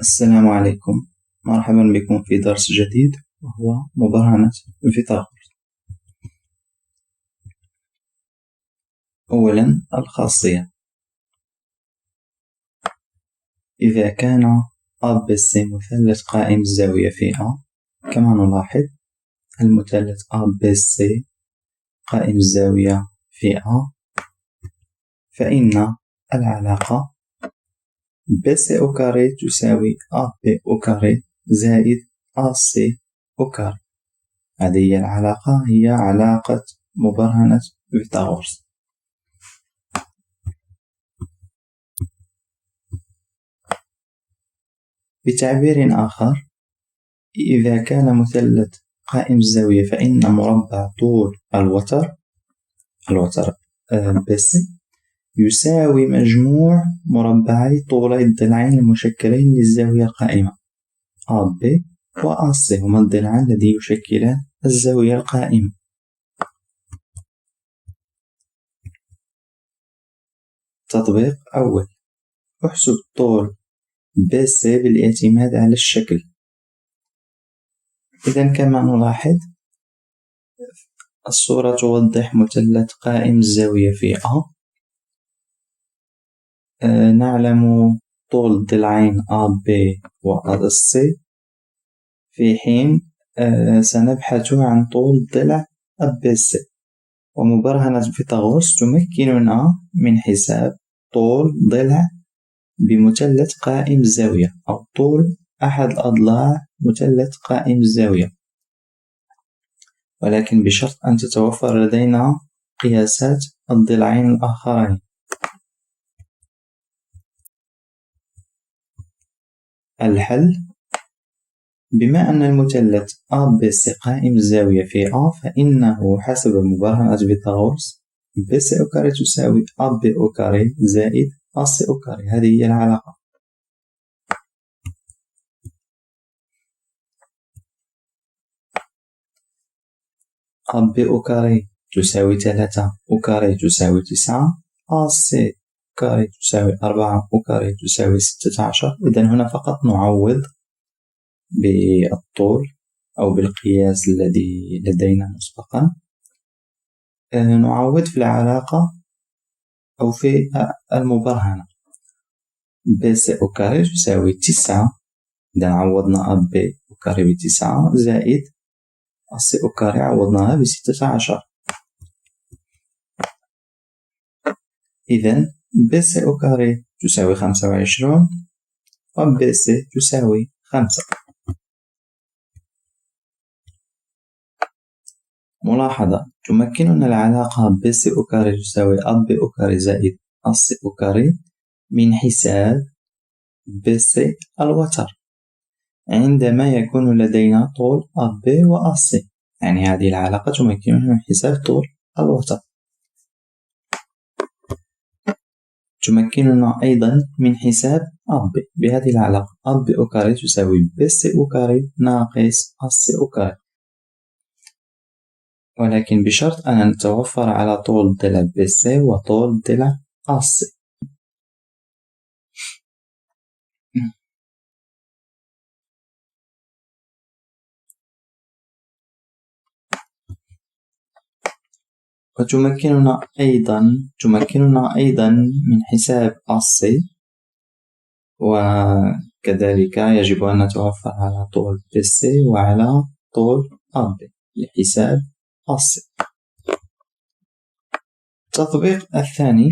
السلام عليكم، مرحبا بكم في درس جديد وهو مبرهنة فيثاغورس. أولا الخاصية: إذا كان ABC مثلث قائم الزاوية في A، كما نلاحظ المثلث ABC قائم الزاوية في A، فإن العلاقة BC أو كاري تساوي AB أو كاري زائد AC أو كاري. هذه هي العلاقة، هي علاقة مبرهنة فيثاغورس. بتعبير آخر، إذا كان مثلث قائم الزاوية فإن مربع طول الوتر BC يساوي مجموع مربعي طولي الضلعين المشكلين للزاوية القائمة AB و AC، هما الضلعان الذي يشكلان الزاوية القائمة. تطبيق أول: احسب طول BC بالاعتماد على الشكل. إذن كما نلاحظ الصورة توضح مثلث قائم الزاوية في A. نعلم طول الضلعين AB و AC، في حين سنبحث عن طول الضلع ABC. ومبرهنة فيثاغورس تمكننا من حساب طول ضلع بمثلث قائم الزاوية أو طول أحد الأضلاع مثلث قائم الزاوية، ولكن بشرط أن تتوفر لدينا قياسات الضلعين الآخرين. الحل: بما أن المثلث ABC قائم الزاوية في A، فإنه حسب مبرهنة فيثاغورس BC أو كاري تساوي AB أو كاري زائد AC أو كاري. هذه هي العلاقة. AB أو كاري تساوي 3 أو كاري تساوي 9، AC كاري تساوي 4 أو كاري تساوي 16. إذن هنا فقط نعوض بالطول أو بالقياس الذي لدينا مسبقا، نعوض في العلاقة أو في المبرهنة. BC أو كاري تساوي 9، إذا عوضنا AB أو كاري ب9 زائد AC أو كاري عوضناها ب16. إذن BC أو كاري تساوي 25 و BC تساوي 5. ملاحظة: تمكننا العلاقة BC أو كاري تساوي AB أو كاري زائد AC أو كاري من حساب BC الوتر عندما يكون لدينا طول AB و AC. يعني هذه العلاقة تمكننا من حساب طول الوتر. تمكننا أيضا من حساب AB بهذه العلاقة: AB أو كاري تساوي BC أو كاري ناقص AC أو كاري، ولكن بشرط أن نتوفر على طول الضلع BC وطول الضلع AC. وتمكننا أيضا من حساب AC، وكذلك يجب أن نتوفر على طول BC وعلى طول AB لحساب AC. التطبيق الثاني: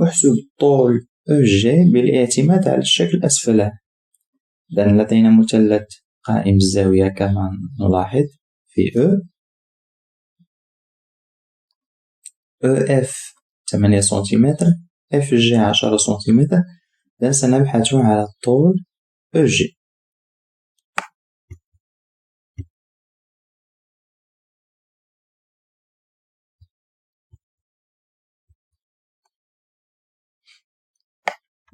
احسب طول EG بالاعتماد على الشكل أسفله. إذن لدينا مثلث قائم الزاوية كما نلاحظ في EF 8 سنتيمتر، FG 10 سنتيمتر. إذن سنبحث على طول EG.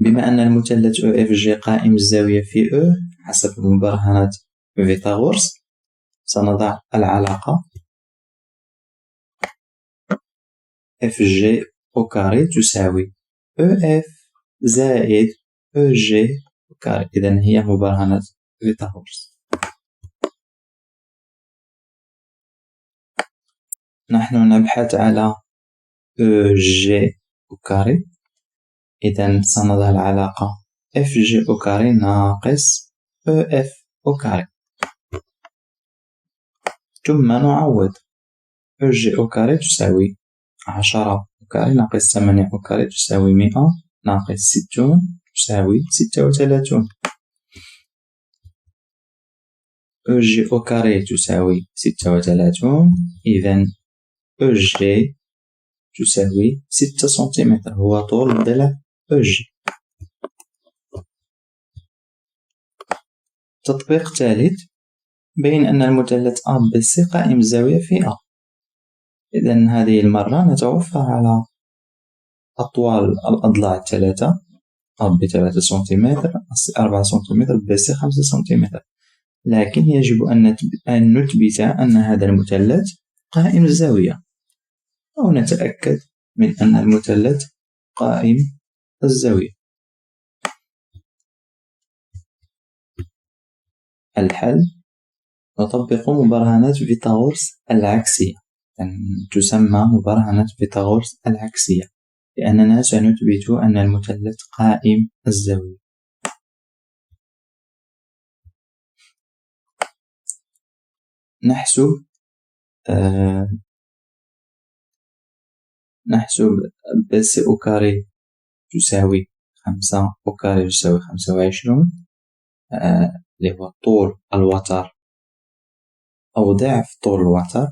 بما أن المثلث EFG قائم الزاوية في E حسب مبرهنة فيثاغورس، سنضع العلاقة FG أو كاري تساوي EF زائد EG أوكاري. إذن هي مبرهنة فيثاغورس. نحن نبحث على EG أوكاري. إذن سنضع العلاقة FG أوكاري ناقص EF أوكاري، ثم نعوض. EG أوكاري تساوي 10 أوكاري ناقص 8 أوكاري تساوي 100 ناقص 60 تساوي 36. EG أوكاري تساوي 36. إذن EG تساوي 6 سنتيمتر، هو طول الضلع EG. تطبيق ثالث، بين أن المثلث ABC قائم الزاوية في A. إذن هذه المرة نتوفر على أطوال الأضلاع الثلاثة، AB 3 سنتيمتر، AC 4 سنتيمتر، BC 5 سنتيمتر، لكن يجب أن نثبت أن هذا المثلث قائم الزاوية، أو نتأكد من أن المثلث قائم الزاوية. الحل: نطبق مبرهنة فيثاغورس العكسية. تسمى مبرهنة فيثاغورس العكسية لأننا سنثبت أن المثلث قائم الزاوية. نحسب BC أوكاري تساوي 5 أوكاري تساوي 25، اللي هو طول الوتر أو ضعف طول الوتر،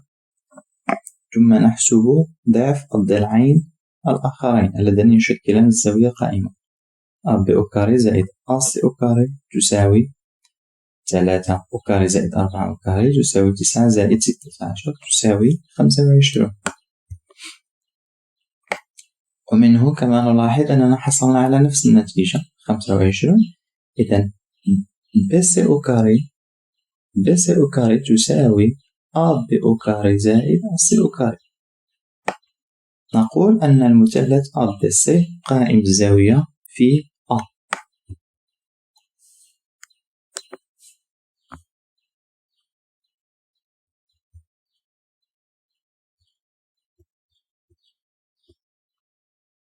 ثم نحسب ضعف الضلعين الآخرين اللذان يشكلان الزاوية القائمة. AB أوكاري زائد AC أوكاري تساوي 3 أوكاري زائد 4 أوكاري تساوي 9 زائد 16 تساوي 25. ومنه كما نلاحظ أننا حصلنا على نفس النتيجة 25. إذن BC أوكاري تساوي AB أوكاري زائد AC أوكاري. نقول أن المثلث ABC قائم الزاوية في